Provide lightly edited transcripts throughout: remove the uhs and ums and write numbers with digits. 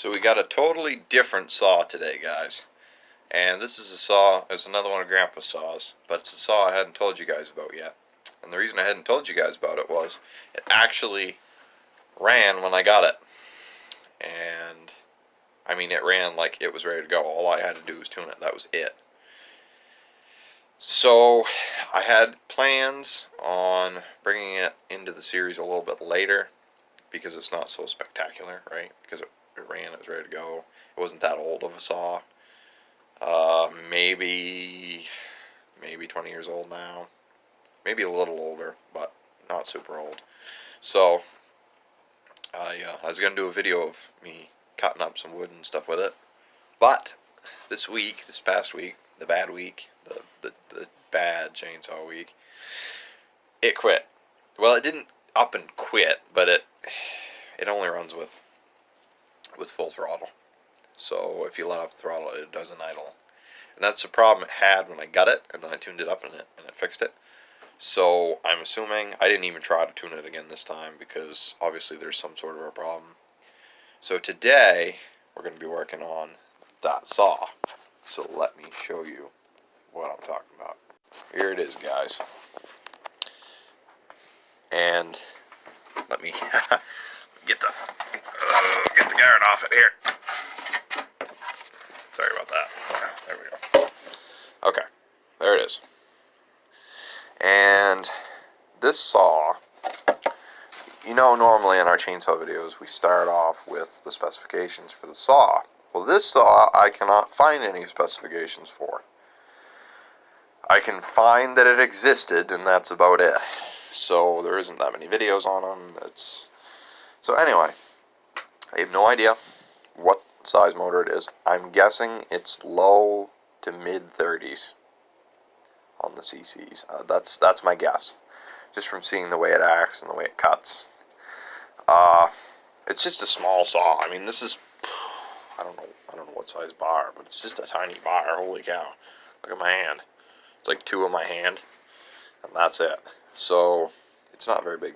So we got a totally different saw today, guys. And this is a saw, it's another one of Grandpa's saws, but it's a saw I hadn't told you guys about yet. And the reason I hadn't told you guys about it was it actually ran when I got it. And I mean, it ran like it was ready to go. All I had to do was tune it. That was it. So I had plans on bringing it into the series a little bit later because it's not so spectacular, right? Because it ran, it was ready to go. It wasn't that old of a saw. Maybe 20 years old now. Maybe a little older, but not super old. So I was going to do a video of me cutting up some wood and stuff with it. But this past week, the bad week, the bad chainsaw week, it quit. Well, it didn't up and quit, but it only runs with full throttle. So if you let off the throttle, it doesn't idle. And that's the problem it had when I got it, and then I tuned it up and it fixed it. So I'm assuming, I didn't even try to tune it again this time because obviously there's some sort of a problem. So today we're going to be working on that saw. So let me show you what I'm talking about. Here it is, guys. And let me get the guard off it here. Sorry about that. There we go. Okay, there it is. And this saw, you know, normally in our chainsaw videos we start off with the specifications for the saw. Well, this saw I cannot find any specifications for. I can find that it existed, and that's about it. So there isn't that many videos on them. So anyway, I have no idea what size motor it is. I'm guessing it's low to mid 30s on the CCs. That's my guess, just from seeing the way it acts and the way it cuts. It's just a small saw. I mean, this is, I don't know what size bar, but it's just a tiny bar. Holy cow! Look at my hand. It's like two of my hand, and that's it. So it's not very big,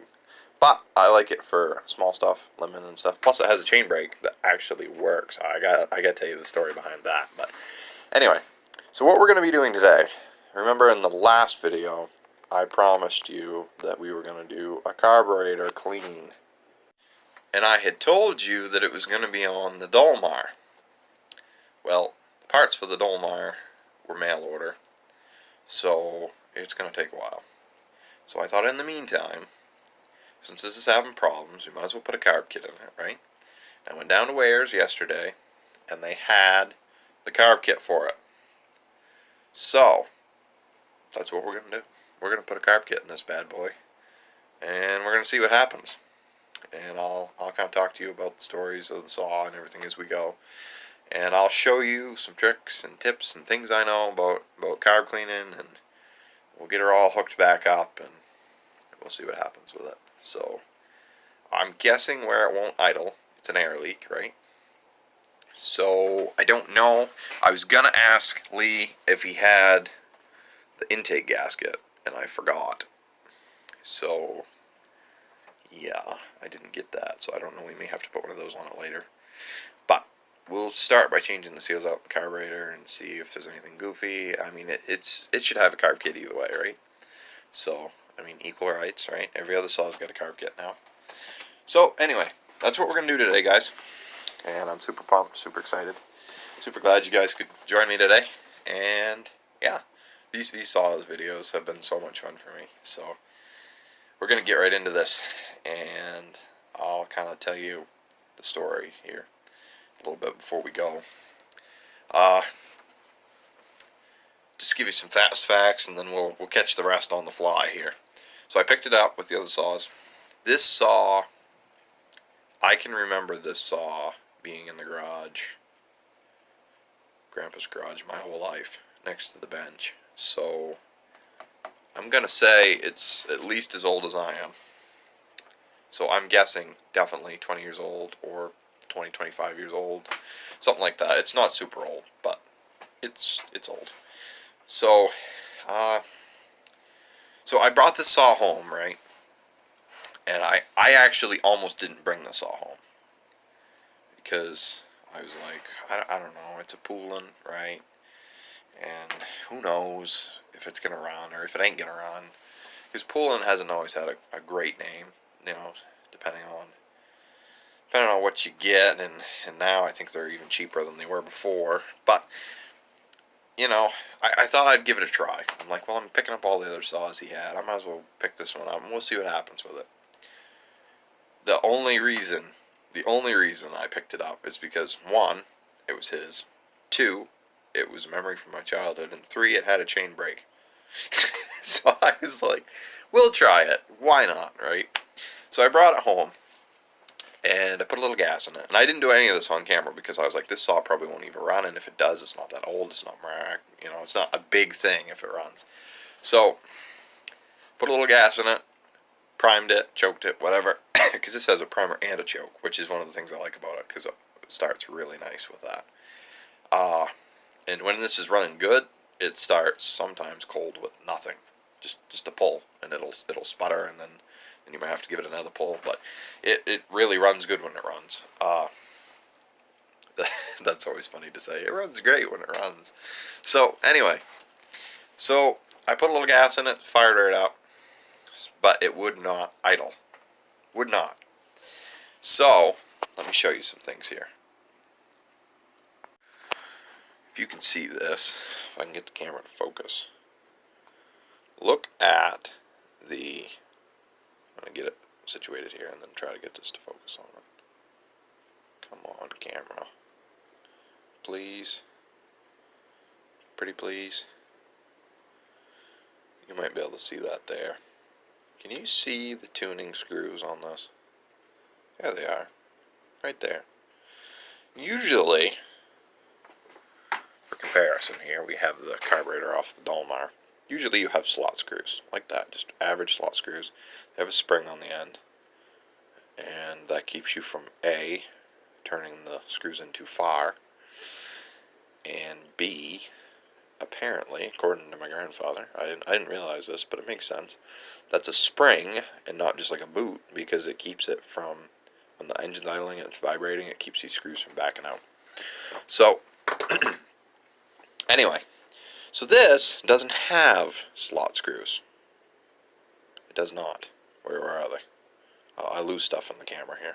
but I like it for small stuff, lemon and stuff. Plus, it has a chain brake that actually works. I got to tell you the story behind that. But anyway, so what we're going to be doing today. Remember in the last video, I promised you that we were going to do a carburetor clean. And I had told you that it was going to be on the Dolmar. Well, the parts for the Dolmar were mail order, so it's going to take a while. So I thought in the meantime, since this is having problems, we might as well put a carb kit in it, right? I went down to Ware's yesterday, and they had the carb kit for it. So that's what we're going to do. We're going to put a carb kit in this bad boy, and we're going to see what happens. And I'll kind of talk to you about the stories of the saw and everything as we go. And I'll show you some tricks and tips and things I know about carb cleaning, and we'll get her all hooked back up, and we'll see what happens with it. So I'm guessing where it won't idle, it's an air leak, right? So I don't know. I was gonna ask Lee if he had the intake gasket, and I forgot. So yeah, I didn't get that, so I don't know. We may have to put one of those on it later. But we'll start by changing the seals out in the carburetor and see if there's anything goofy. I mean, it should have a carb kit either way, right? So, I mean, equal rights, right? Every other saw's got a carb kit now. So, anyway, that's what we're going to do today, guys. And I'm super pumped, super excited. Super glad you guys could join me today. And, yeah, these saws videos have been so much fun for me. So, we're going to get right into this. And I'll kind of tell you the story here a little bit before we go. Just give you some fast facts, and then we'll catch the rest on the fly here. So I picked it up with the other saws. This saw, I can remember this saw being in the garage, Grandpa's garage, my whole life, next to the bench. So I'm gonna say it's at least as old as I am. So I'm guessing definitely 20 years old or 25 years old, something like that. It's not super old, but it's old. So so I brought this saw home, right? And I actually almost didn't bring the saw home because I was like, I don't know, it's a Poulan, right? And who knows if it's gonna run or if it ain't gonna run, because Poulan hasn't always had a great name, you know, depending on what you get, and now I think they're even cheaper than they were before. But you know, I thought I'd give it a try. I'm like, well, I'm picking up all the other saws he had. I might as well pick this one up, and we'll see what happens with it. The only reason I picked it up is because, one, it was his. Two, it was a memory from my childhood. And three, it had a chain brake. So I was like, we'll try it. Why not, right? So I brought it home, and I put a little gas in it. And I didn't do any of this on camera because I was like, this saw probably won't even run. And if it does, it's not that old. It's not, you know, it's not a big thing if it runs. So, put a little gas in it, primed it, choked it, whatever. Because this has a primer and a choke, which is one of the things I like about it, because it starts really nice with that. And when this is running good, it starts sometimes cold with nothing, just a pull, and it'll sputter, and then you might have to give it another pull. But it really runs good when it runs. That's always funny to say. It runs great when it runs. So anyway, so I put a little gas in it, fired right up, but it would not idle. Would not. So, let me show you some things here. If you can see this, if I can get the camera to focus, look at the, I'm going to get it situated here and then try to get this to focus on it. Come on, camera. Please. Pretty please. You might be able to see that there. Can you see the tuning screws on this? There they are. Right there. Usually, for comparison here, we have the carburetor off the Dolmar. Usually you have slot screws, like that, just average slot screws. They have a spring on the end, and that keeps you from A, turning the screws in too far, and B, apparently, according to my grandfather, I didn't realize this, but it makes sense, that's a spring and not just like a boot, because it keeps it from, when the engine's idling and it's vibrating, it keeps these screws from backing out. So, anyway, so this doesn't have slot screws. It does not. Where are they? Oh, I lose stuff on the camera here.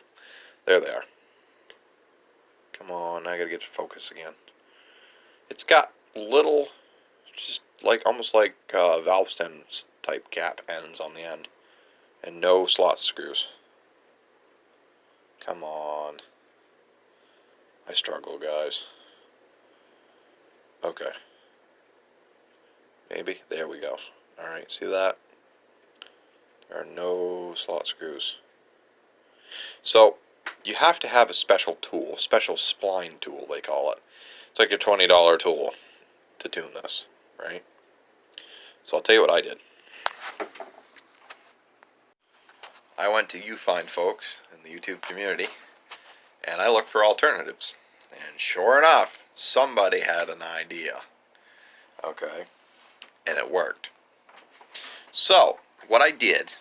There they are. Come on, I gotta get to focus again. It's got little, just like, almost like valve stem type cap ends on the end, and no slot screws. Come on. I struggle, guys. Okay. Maybe. There we go. Alright, see that? There are no slot screws. So, you have to have a special tool, special spline tool, they call it. It's like a $20 tool to tune this, right? So I'll tell you what I did. I went to YouFind folks in the YouTube community, and I looked for alternatives. And sure enough, somebody had an idea. Okay? And it worked. So, what I did,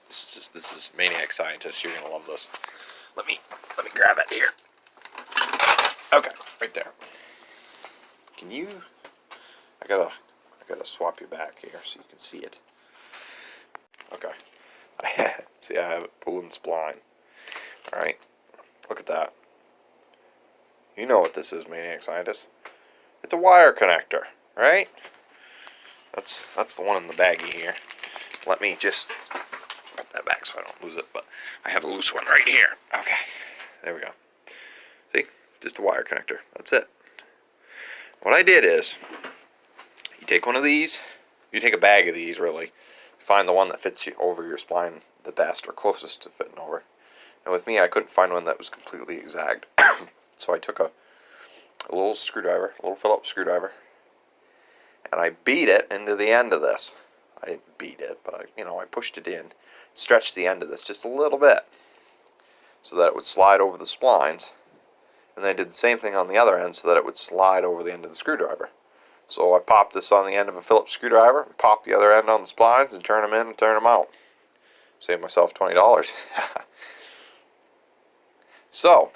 this is Maniac Scientist, you're gonna love this. Let me grab it here. Okay, right there. Can you, I gotta swap you back here so you can see it. Okay. See, I have a Poulan spline. Alright, look at that. You know what this is, Maniac Scientist. It's a wire connector, right? That's the one in the baggie here. Let me just put that back so I don't lose it, but I have a loose one right here. Okay, there we go. See, just a wire connector. That's it. What I did is, you take one of these, you take a bag of these, really, find the one that fits you over your spline the best, or closest to fitting over. And with me, I couldn't find one that was completely exact. So I took a little screwdriver, a little Phillips screwdriver, and I beat it into the end of this. I didn't beat it, but I pushed it in, stretched the end of this just a little bit, so that it would slide over the splines. And then I did the same thing on the other end, so that it would slide over the end of the screwdriver. So I popped this on the end of a Phillips screwdriver, and popped the other end on the splines, and turn them in and turn them out. Saved myself $20. So,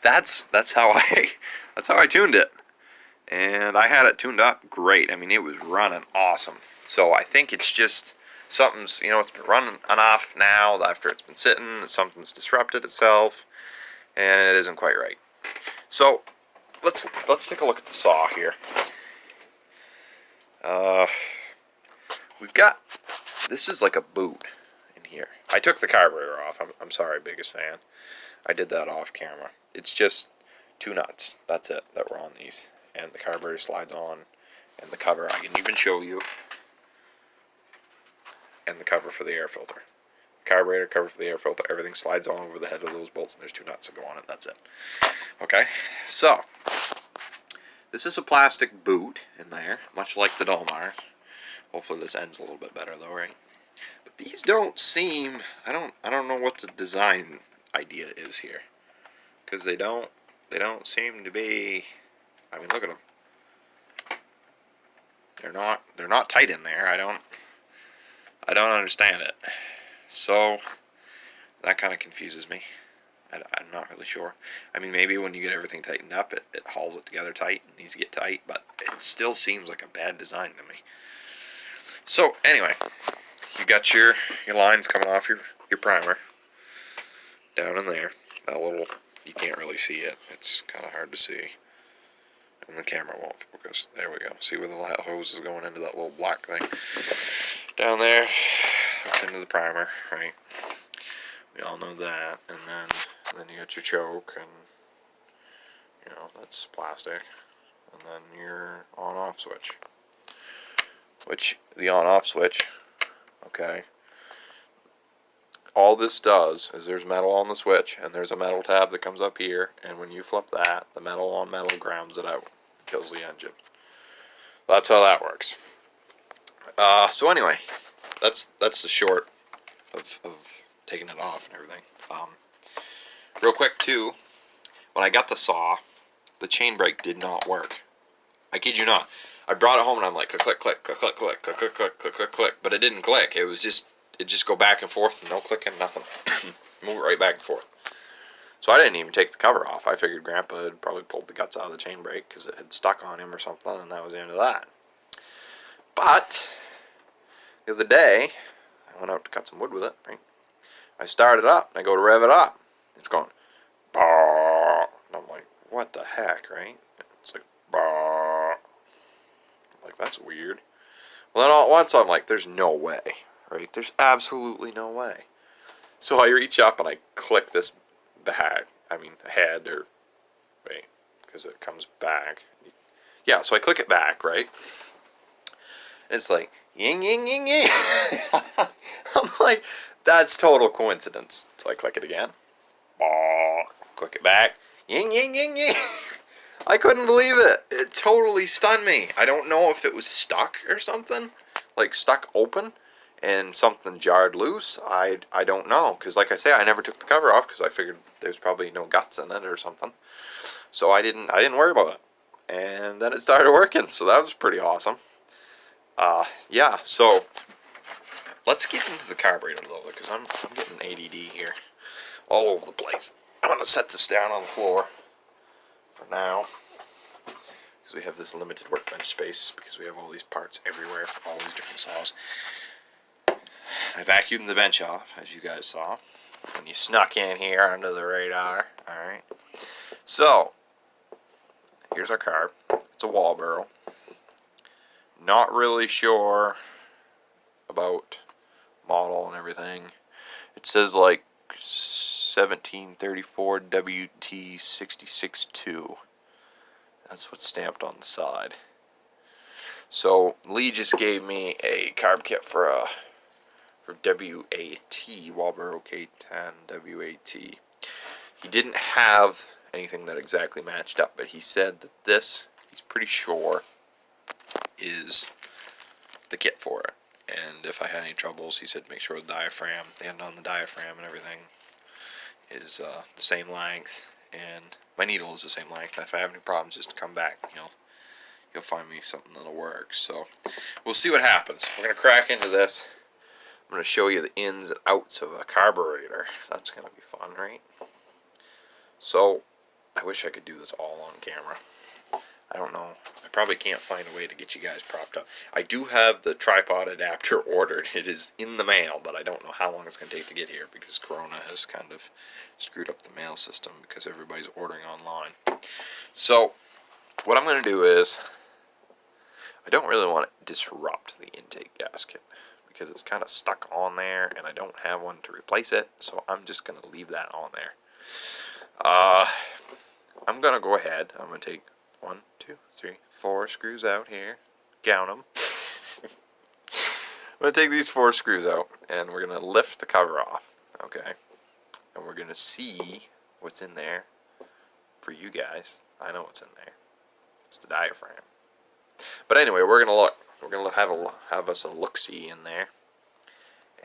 that's how I that's how I tuned it, and I had it tuned up great. I mean, it was running awesome. So I think it's just something's, it's been running on off now after it's been sitting. Something's disrupted itself, and it isn't quite right. So let's take a look at the saw here. We've got, this is like a boot in here. I took the carburetor off. I'm sorry, biggest fan. I did that off camera. It's just 2 nuts. That's it that were on these, and the carburetor slides on, and the cover I can even show you, and the cover for the air filter. Carburetor, cover for the air filter, everything slides on over the head of those bolts, and there's 2 nuts that go on it. That's it. Okay, so this is a plastic boot in there, much like the Dolmar. Hopefully this ends a little bit better though, right? But these don't seem, I don't know what the design idea is here, because they don't seem to be, I mean, look at them. They're not tight in there. I don't understand it. So that kind of confuses me. I'm not really sure. I mean, maybe when you get everything tightened up, it hauls it together tight and needs to get tight, but it still seems like a bad design to me. So anyway, you got your lines coming off your primer down in there. That little, you can't really see it. It's kind of hard to see, and the camera won't focus. There we go. See where the light hose is going into that little black thing down there? It's into the primer, right? We all know that. And then you got your choke, and that's plastic, and then your on-off switch. Which the on-off switch, okay, all this does is there's metal on the switch, and there's a metal tab that comes up here, and when you flip that, the metal on metal grounds it out, kills the engine. That's how that works. So anyway, that's the short of taking it off and everything. Real quick too, when I got the saw, the chain brake did not work. I kid you not. I brought it home and I'm like click, click, click, click, click, click, click, click, click, click, click, but it didn't click. It just go back and forth, no clicking, nothing. Move it right back and forth. So I didn't even take the cover off. I figured Grandpa had probably pulled the guts out of the chain brake because it had stuck on him or something, and that was the end of that. But the other day, I went out to cut some wood with it, right? I start it up, and I go to rev it up. It's going, bah, and I'm like, what the heck, right? It's like, bah. Like, that's weird. Well, then all at once, I'm like, there's no way, right? There's absolutely no way. So I reach up, and I click this back, head, or, wait, because it comes back. Yeah, so I click it back, right? And it's like, ying, ying, ying, ying. I'm like, that's total coincidence. So I click it again. Bah, click it back. Ying, ying, ying, ying. I couldn't believe it. It totally stunned me. I don't know if it was stuck or something. Like stuck open and something jarred loose. I don't know. Because like I say, I never took the cover off because I figured there's probably no guts in it or something. So I didn't worry about it. And then it started working. So that was pretty awesome. Yeah, so let's get into the carburetor a little bit because I'm getting ADD here all over the place. I'm going to set this down on the floor for now because we have this limited workbench space because we have all these parts everywhere for all these different saws. I vacuumed the bench off, as you guys saw when you snuck in here under the radar. Alright, so here's our carb. It's a wall barrel. Not really sure about model and everything. It says like 1734 WT662. That's what's stamped on the side. So Lee just gave me a carb kit for WAT, Walboro K10 WAT. He didn't have anything that exactly matched up, but he said that this, he's pretty sure, is the kit for it. And if I had any troubles, he said make sure the diaphragm, the end on the diaphragm and everything is the same length, and my needle is the same length. If I have any problems, just come back, you'll find me something that'll work. So we'll see what happens. We're gonna crack into this. I'm gonna show you the ins and outs of a carburetor. That's gonna be fun, right? So I wish I could do this all on camera. I don't know. I probably can't find a way to get you guys propped up. I do have the tripod adapter ordered. It is in the mail, but I don't know how long it's going to take to get here because Corona has kind of screwed up the mail system because everybody's ordering online. So, what I'm going to do is, I don't really want to disrupt the intake gasket because it's kind of stuck on there and I don't have one to replace it, so I'm just going to leave that on there. I'm going to go ahead. I'm going to take 1, 2, 3, 4 screws out here. Count them. I'm going to take these 4 screws out and we're going to lift the cover off. Okay. And we're going to see what's in there for you guys. I know what's in there. It's the diaphragm. But anyway, we're going to look. We're going to have us a look-see in there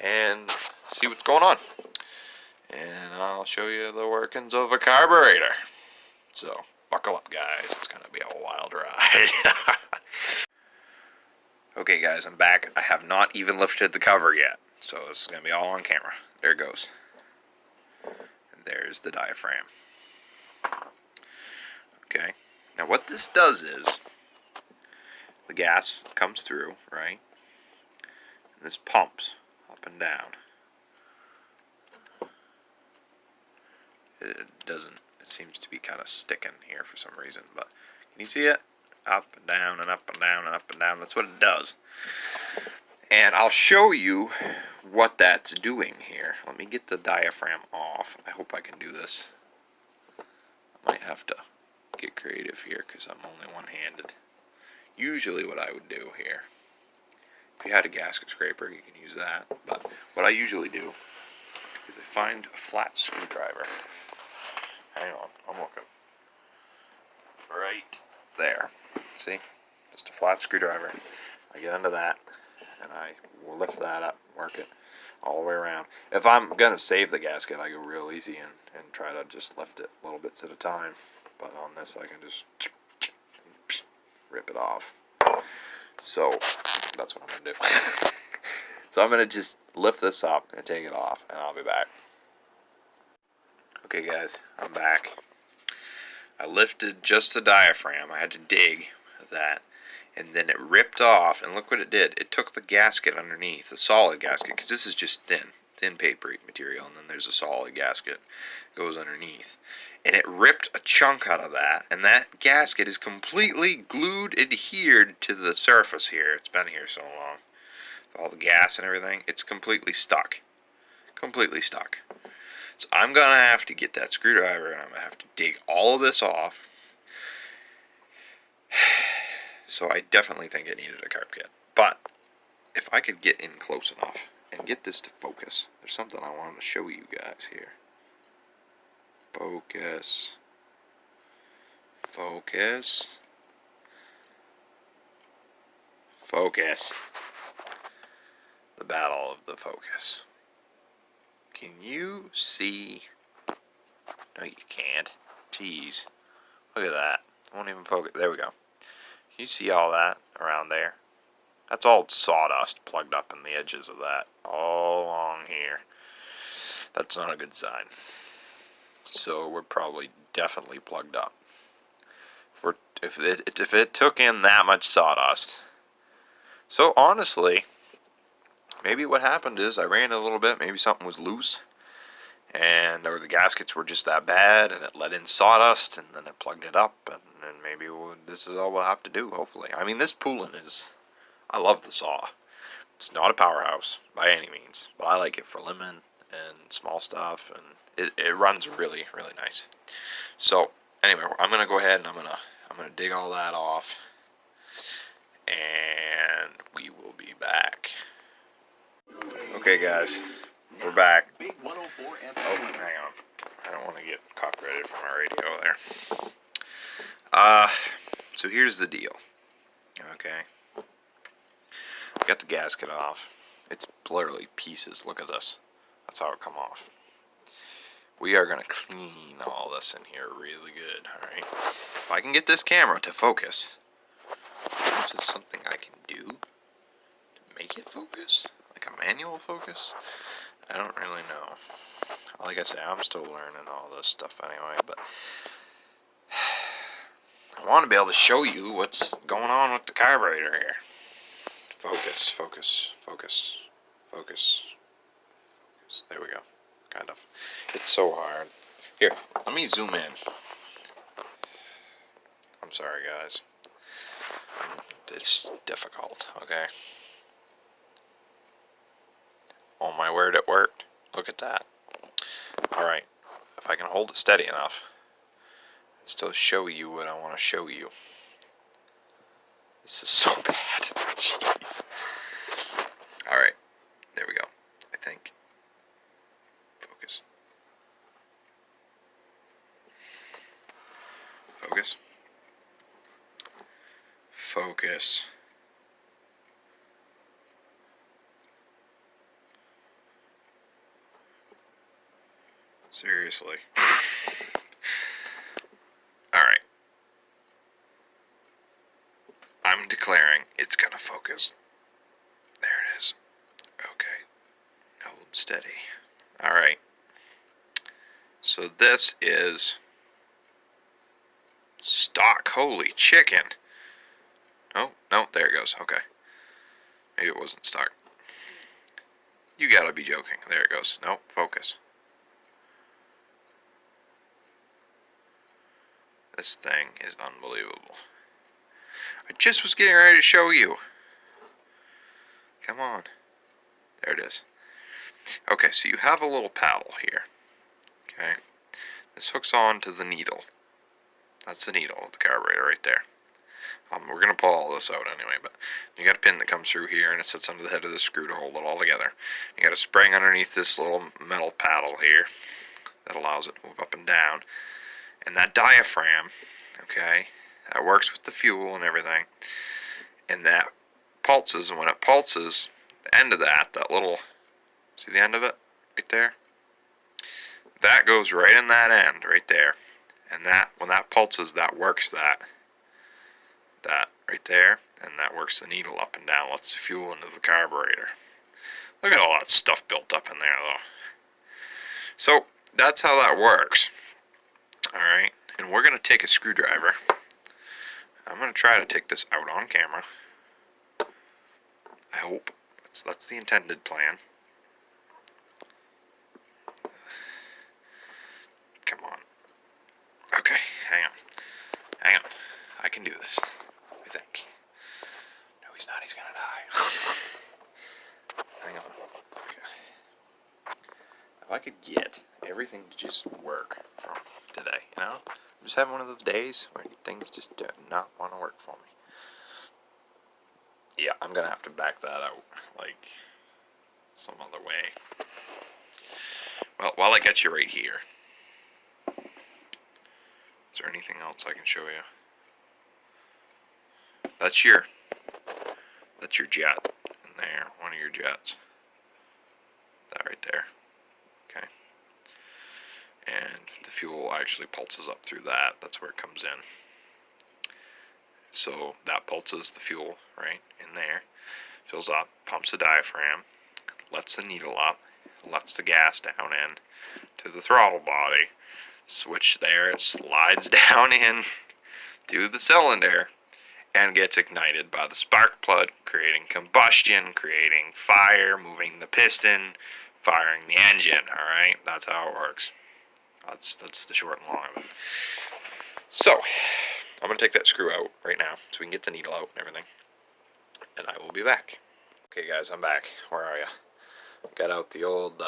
and see what's going on. And I'll show you the workings of a carburetor. So, buckle up, guys. It's going to be a wild ride. Okay, guys, I'm back. I have not even lifted the cover yet. So, this is going to be all on camera. There it goes. And there's the diaphragm. Okay. Now, what this does is, the gas comes through, right? And this pumps up and down. It doesn't. It seems to be kind of sticking here for some reason, but can you see it? Up and down and up and down and up and down. That's what it does. And I'll show you what that's doing here. Let me get the diaphragm off. I hope I can do this. I might have to get creative here because I'm only one-handed. Usually what I would do here, if you had a gasket scraper, you can use that. But what I usually do is I find a flat screwdriver. Hang on, I'm looking. Right there. See? Just a flat screwdriver. I get into that, and I will lift that up, work it all the way around. If I'm going to save the gasket, I go real easy and try to just lift it little bits at a time. But on this, I can just rip it off. So, that's what I'm going to do. So I'm going to just lift this up and take it off, and I'll be back. Okay guys, I'm back. I lifted just the diaphragm. I had to dig that, and then it ripped off, and look what it did. It took the gasket underneath, the solid gasket, because this is just thin paper material, and then there's a solid gasket that goes underneath. And it ripped a chunk out of that, and that gasket is completely glued, adhered to the surface here. It's been here so long. All the gas and everything, it's completely stuck. Completely stuck. So I'm going to have to get that screwdriver and I'm going to have to dig all of this off. So I definitely think it needed a carb kit. But if I could get in close enough and get this to focus, there's something I wanted to show you guys here. Focus. Focus. Focus. The battle of the focus. Can you see? No, you can't. Jeez. Look at that. I won't even focus. There we go. Can you see all that around there? That's all sawdust plugged up in the edges of that. All along here. That's not a good sign. So we're probably definitely plugged up. If it took in that much sawdust. So honestly, maybe what happened is I ran a little bit, maybe something was loose, or the gaskets were just that bad, and it let in sawdust, and then it plugged it up, and maybe this is all we'll have to do, hopefully. I mean, this Poulan I love the saw. It's not a powerhouse, by any means, but I like it for lemon and small stuff, and it runs really, really nice. So, anyway, I'm going to go ahead and I'm going to dig all that off, and we will be back. Okay guys, we're back. Oh, hang on. I don't want to get copyrighted from our radio there. So here's the deal. Okay. Got the gasket off. It's literally pieces. Look at this. That's how it come off. We are going to clean all this in here really good. Alright. If I can get this camera to focus, is this something I can do to make it focus? Like a manual focus? I don't really know. Like I say, I'm still learning all this stuff anyway, but I want to be able to show you what's going on with the carburetor here. Focus, focus, focus, focus. There we go. Kind of. It's so hard. Here, let me zoom in. I'm sorry, guys. It's difficult, okay? Oh my word, it worked. Look at that. Alright, if I can hold it steady enough, and still show you what I want to show you. This is so bad. Jeez. Alright, there we go. I think. Focus. Focus. Focus. Seriously. Alright. I'm declaring it's gonna focus. There it is. Okay. Hold steady. Alright. So this is stock. Holy chicken. Oh, no, there it goes. Okay. Maybe it wasn't stock. You gotta be joking. There it goes. Nope, focus. This thing is unbelievable. I just was getting ready to show you. Come on. There it is. Okay, so you have a little paddle here. Okay. This hooks on to the needle. That's the needle of the carburetor right there. We're going to pull all this out anyway, but you got a pin that comes through here and it sits under the head of the screw to hold it all together. You got a spring underneath this little metal paddle here that allows it to move up and down. And that diaphragm, okay, that works with the fuel and everything. And that pulses, and when it pulses, the end of that little, see the end of it? Right there? That goes right in that end, right there. And that, when that pulses, that works that right there, and that works the needle up and down, lets the fuel into the carburetor. Look at all that stuff built up in there, though. So, that's how that works. Alright, and we're going to take a screwdriver. I'm going to try to take this out on camera. I hope. That's the intended plan. Come on. Okay, hang on. Hang on. I can do this. I think. No, he's not. He's going to die. Hang on. Okay. If I could get everything to just work from today, you know? I'm just having one of those days where things just do not want to work for me. Yeah, I'm going to have to back that out, like, some other way. Well, while I got you right here, is there anything else I can show you? That's your jet in there, one of your jets. That right there. Okay. And the fuel actually pulses up through that. That's where it comes in. So that pulses the fuel right in there, fills up, pumps the diaphragm, lets the needle up, lets the gas down in to the throttle body. Switch there, it slides down in to the cylinder and gets ignited by the spark plug, creating combustion, creating fire, moving the piston, firing the engine. Alright, that's how it works. That's the short and long of it. So, I'm going to take that screw out right now so we can get the needle out and everything. And I will be back. Okay guys, I'm back. Where are you? Got out the old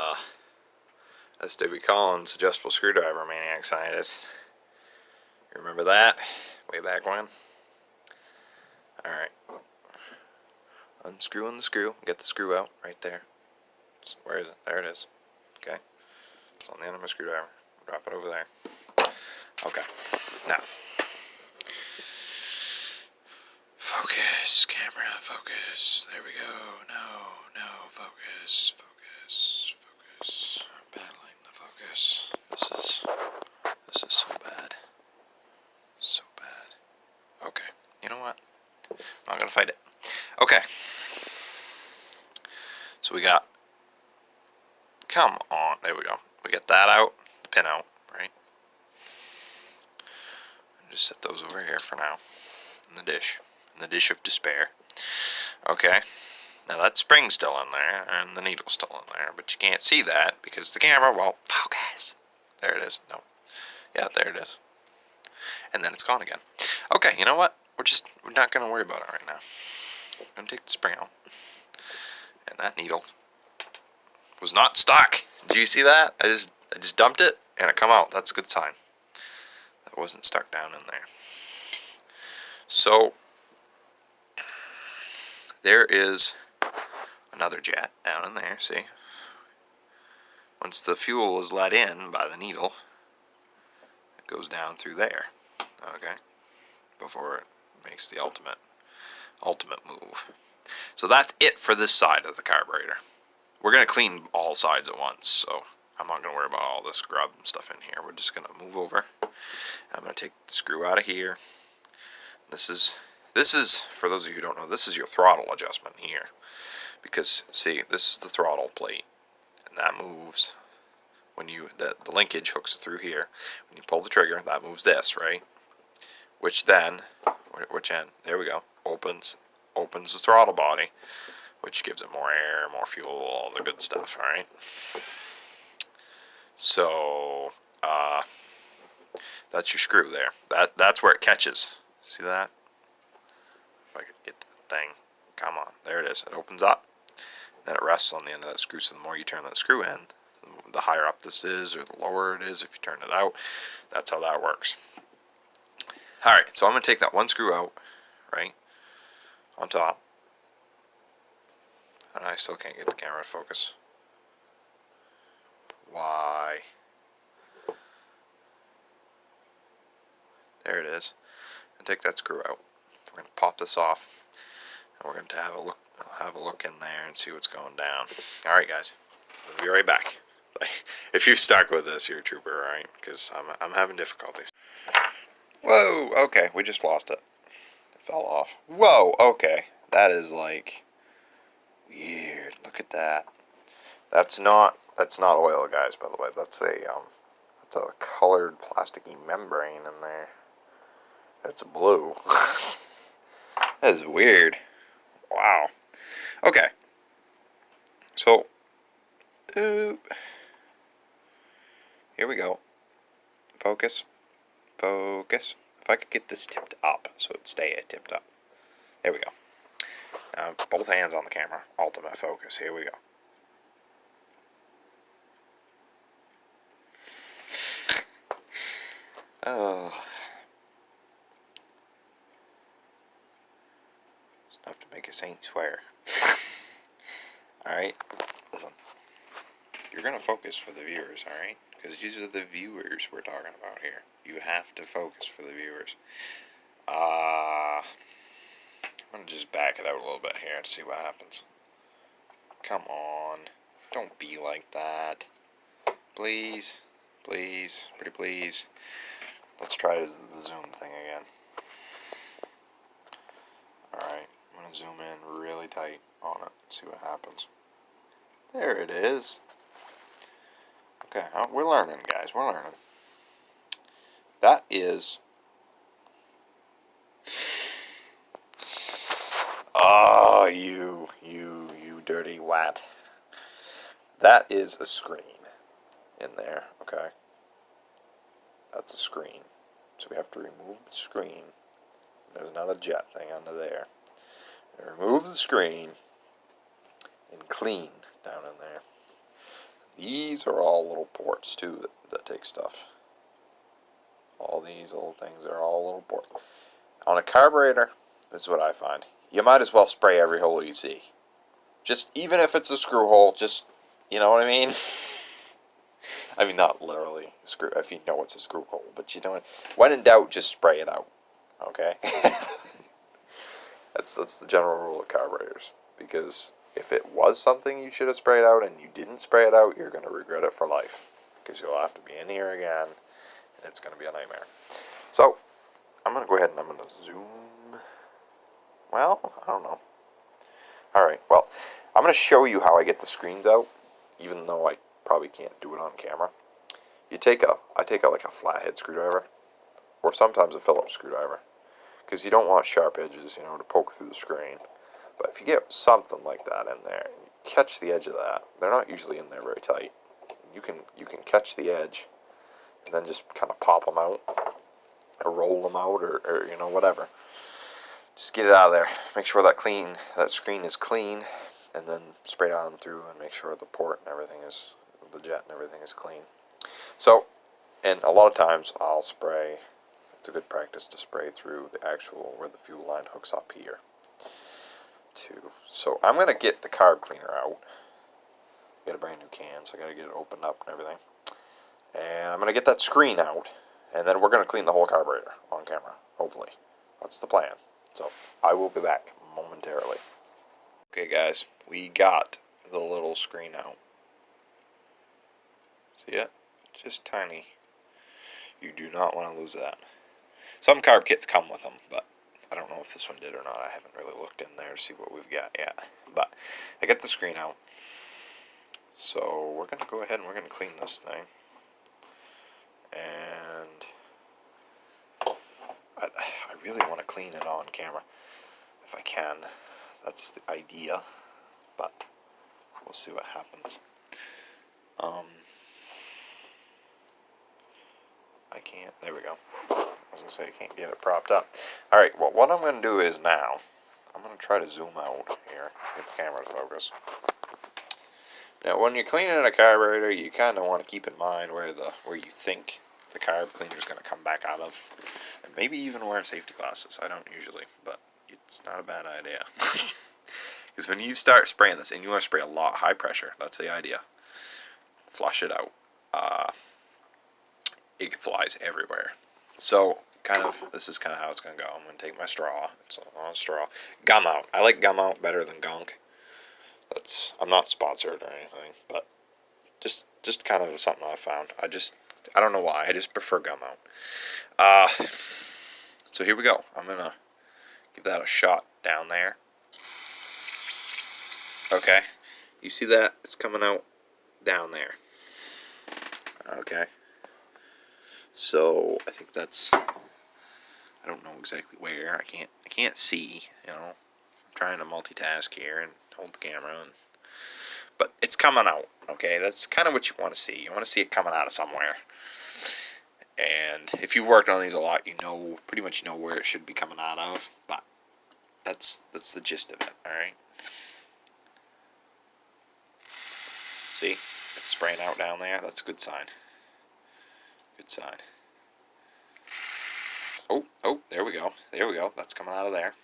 S.W. Collins adjustable screwdriver, Maniac Scientist. You remember that? Way back when? Alright. Unscrewing the screw. Get the screw out right there. Where is it? There it is. Okay. It's on the end of my screwdriver. Drop it over there. Okay. Now. Focus, camera, focus. There we go. No, focus, focus, focus. I'm battling the focus. This is so bad. So bad. Okay. You know what? I'm not gonna fight it. Okay. So we got, come on, there we go. We get that out, the pin out, right? Just set those over here for now. In the dish of despair. Okay. Now that spring's still in there, and the needle's still in there, but you can't see that because the camera won't focus. There it is. No. Yeah, there it is. And then it's gone again. Okay, you know what? We're not going to worry about it right now. I'm going to take the spring out. And that needle was not stuck. Did you see that? I just dumped it, and it come out. That's a good sign. That wasn't stuck down in there. So, there is another jet down in there, see? Once the fuel is let in by the needle, it goes down through there, okay? Before it makes the ultimate move. So that's it for this side of the carburetor. We're going to clean all sides at once, so I'm not going to worry about all this grub and stuff in here. We're just going to move over. I'm going to take the screw out of here. This is, for those of you who don't know, this is your throttle adjustment here. Because, see, this is the throttle plate, and that moves when the linkage hooks through here. When you pull the trigger, that moves this, right? Which then, which end? There we go. Opens the throttle body, which gives it more air, more fuel, all the good stuff, alright? So, that's your screw there. That's where it catches. See that? If I could get the thing. Come on. There it is. It opens up. Then it rests on the end of that screw. So the more you turn that screw in, the higher up this is, or the lower it is if you turn it out. That's how that works. Alright, so I'm going to take that one screw out, right, on top. And I still can't get the camera to focus. Why? There it is. And take that screw out. We're going to pop this off, and we're going to have a look in there and see what's going down. Alright guys, we'll be right back. If you've stuck with this, you're a trooper, alright? Because I'm having difficulties. Whoa, okay, we just lost it. It fell off. Whoa, okay. That is like weird. Look at that. That's not oil, guys, by the way. That's a colored plasticky membrane in there. It's blue. That is weird. Wow. Okay. So, here we go. Focus. Focus. If I could get this tipped up so it'd stay tipped up. There we go. Both hands on the camera. Ultimate focus. Here we go. Oh. It's enough to make a saint swear. Alright. Listen. You're going to focus for the viewers, alright? Because these are the viewers we're talking about here. You have to focus for the viewers. I'm going to just back it out a little bit here to see what happens. Come on. Don't be like that. Please. Please. Pretty please. Let's try the zoom thing again. Alright. I'm going to zoom in really tight on it and see what happens. There it is. Okay, we're learning, guys. We're learning. That is... Oh, you dirty wat. That is a screen in there, okay? That's a screen. So we have to remove the screen. There's another jet thing under there. Remove the screen and clean down in there. These are all little ports too that take stuff. All these little things are all little ports. On a carburetor, this is what I find. You might as well spray every hole you see. Just, even if it's a screw hole, just, you know what I mean? I mean, not literally screw, if you know it's a screw hole, but you know what? When in doubt, just spray it out. Okay? That's the general rule of carburetors. Because if it was something you should have sprayed out and you didn't spray it out, you're going to regret it for life. Because you'll have to be in here again, and it's going to be a nightmare. So, I'm going to go ahead and I'm going to zoom. Well, I don't know. Alright, well, I'm going to show you how I get the screens out, even though I probably can't do it on camera. I take like a flathead screwdriver, or sometimes a Phillips screwdriver, because you don't want sharp edges, you know, to poke through the screen. But if you get something like that in there, and you catch the edge of that, they're not usually in there very tight. You can catch the edge, and then just kind of pop them out, or roll them out, or you know, whatever. Just get it out of there. Make sure that screen is clean, and then spray it on through and make sure the port and everything is, the jet and everything is clean. So, and a lot of times I'll spray, it's a good practice to spray through the actual, where the fuel line hooks up here too. So I'm going to get the carb cleaner out. Got a brand new can, so I got to get it opened up and everything. And I'm going to get that screen out, and then we're going to clean the whole carburetor on camera, hopefully. That's the plan. So I will be back momentarily. Okay guys, we got the little screen out. See it? Just tiny. You do not want to lose that. Some carb kits come with them, but I don't know if this one did or not. I haven't really looked in there to see what we've got yet. But I got the screen out. So we're going to go ahead and we're going to clean this thing. And I really want to clean it on camera if I can. That's the idea, but we'll see what happens. I can't, there we go. I was going to say I can't get it propped up. Alright, well what I'm going to do is now, I'm going to try to zoom out here, get the camera to focus. Now when you're cleaning a carburetor, you kind of want to keep in mind where you think the carb cleaner is going to come back out of. And maybe even wear safety glasses. I don't usually, but it's not a bad idea. Because when you start spraying this, and you want to spray a lot, high pressure, that's the idea. Flush it out. It flies everywhere. So, this is kind of how it's going to go. I'm going to take my straw. It's a straw. Gum out. I like gum out better than gunk. I'm not sponsored or anything, but just kind of something I found. I don't know why. I just prefer gum out. So here we go. I'm going to give that a shot down there. Okay. You see that? It's coming out down there. Okay. So I think that's, I don't know exactly where. I can't see, you know. I'm trying to multitask here and hold the camera, but it's coming out. Okay, that's kind of what you want to see. You want to see it coming out of somewhere. And if you've worked on these a lot, you know, pretty much know where it should be coming out of. But that's the gist of it. All right. See, it's spraying out down there. That's a good sign. Good sign. Oh, there we go. There we go. That's coming out of there.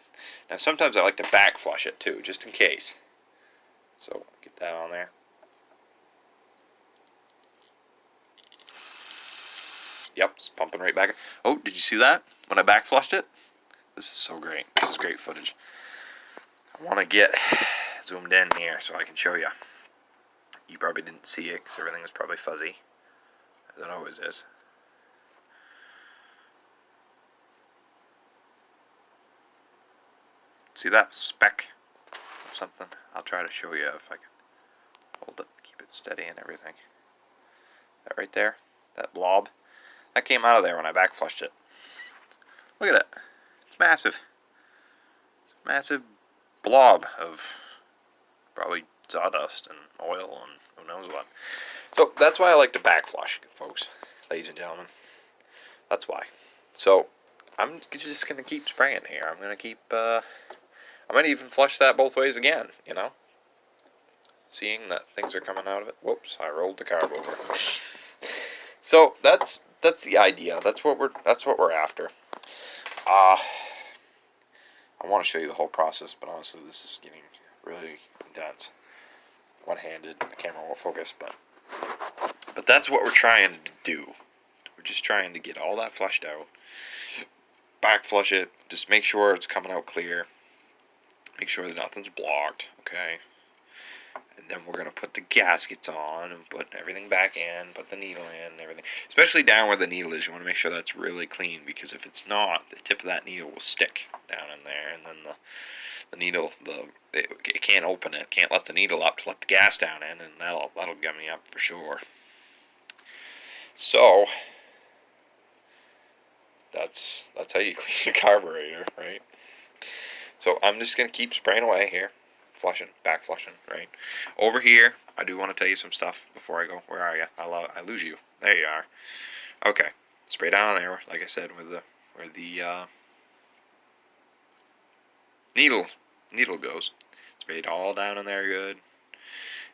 Now, sometimes I like to back flush it too, just in case. So, get that on there. Yep, it's pumping right back. Oh, did you see that? When I back flushed it? This is so great. This is great footage. I want to get zoomed in here so I can show you. You probably didn't see it because everything was probably fuzzy, as it always is. See that speck of something? I'll try to show you if I can hold it, keep it steady and everything. That right there, that blob, that came out of there when I back flushed it. Look at it. It's massive. It's a massive blob of probably sawdust and oil and who knows what. So that's why I like to back flush, folks, ladies and gentlemen. That's why. So I'm just going to keep spraying here. I'm going to keep, I might even flush that both ways again, you know. Seeing that things are coming out of it. Whoops, I rolled the carb over. So that's the idea. That's what we're after. I want to show you the whole process, but honestly this is getting really intense. One-handed, the camera won't focus, but that's what we're trying to do. We're just trying to get all that flushed out. Back flush it, just make sure it's coming out clear. Make sure that nothing's blocked, okay? And then we're going to put the gaskets on and put everything back in, put the needle in and everything. Especially down where the needle is, you want to make sure that's really clean, because if it's not, the tip of that needle will stick down in there, and then the needle, it can't open it, can't let the needle up to let the gas down in, and that'll get me up for sure. So That's how you clean a carburetor, right? So I'm just gonna keep spraying away here, flushing, back flushing, right? Over here, I do want to tell you some stuff before I go. Where are you? I lose you. There you are. Okay, spray down there, like I said, where the needle goes. Spray it all down in there good,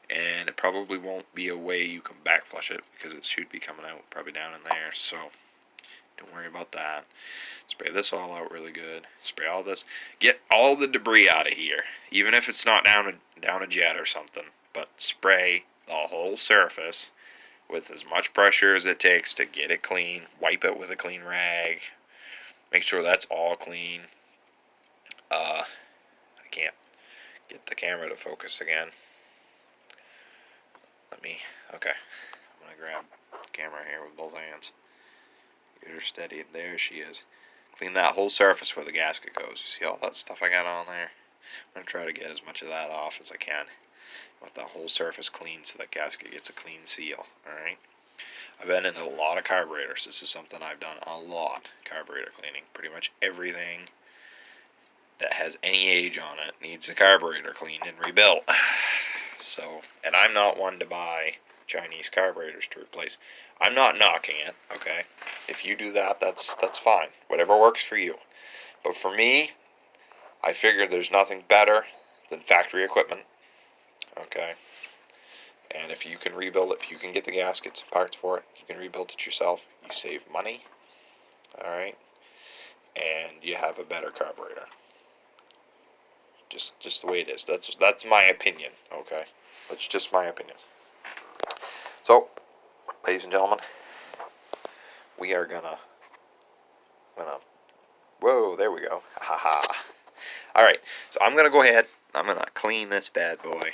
and it probably won't be a way you can back flush it because it should be coming out probably down in there. So don't worry about that. Spray this all out really good. Spray all this. Get all the debris out of here, even if it's not down a jet or something. But spray the whole surface with as much pressure as it takes to get it clean. Wipe it with a clean rag. Make sure that's all clean. I can't get the camera to focus again. Okay. I'm going to grab the camera here with both hands. Get her steady. There she is. Clean that whole surface where the gasket goes. You see all that stuff I got on there? I'm going to try to get as much of that off as I can. I want the whole surface clean so that gasket gets a clean seal. Alright? I've been in a lot of carburetors. This is something I've done a lot. Carburetor cleaning. Pretty much everything that has any age on it needs the carburetor cleaned and rebuilt. So, and I'm not one to buy Chinese carburetors to replace. I'm not knocking it, okay? If you do that, that's fine. Whatever works for you. But for me, I figure there's nothing better than factory equipment, okay? And if you can rebuild it, if you can get the gaskets and parts for it, you can rebuild it yourself. You save money, all right? And you have a better carburetor. Just the way it is. That's my opinion, okay? That's just my opinion. So, ladies and gentlemen, we are gonna whoa, there we go. Ha ha. Alright, so I'm gonna go ahead, I'm gonna clean this bad boy.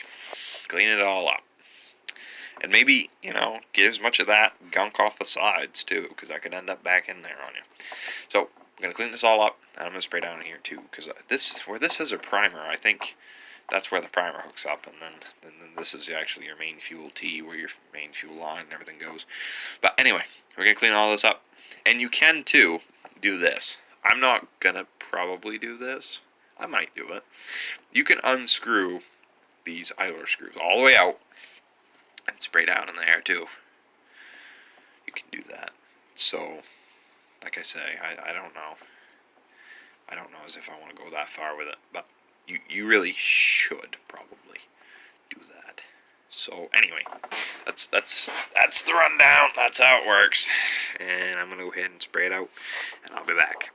Clean it all up. And maybe, get as much of that gunk off the sides too, because that could end up back in there on you. So, I'm going to clean this all up, and I'm going to spray down in here too, because where this is a primer, I think that's where the primer hooks up, and then this is actually your main fuel tee, where your main fuel line and everything goes. But anyway, we're going to clean all this up, and you can too do this. I'm not going to probably do this. I might do it. You can unscrew these idler screws all the way out, and spray down in there too. You can do that. So, like I say, I don't know. I don't know as if I want to go that far with it, but you really should probably do that. So anyway, that's the rundown. That's how it works. And I'm gonna go ahead and spray it out, and I'll be back.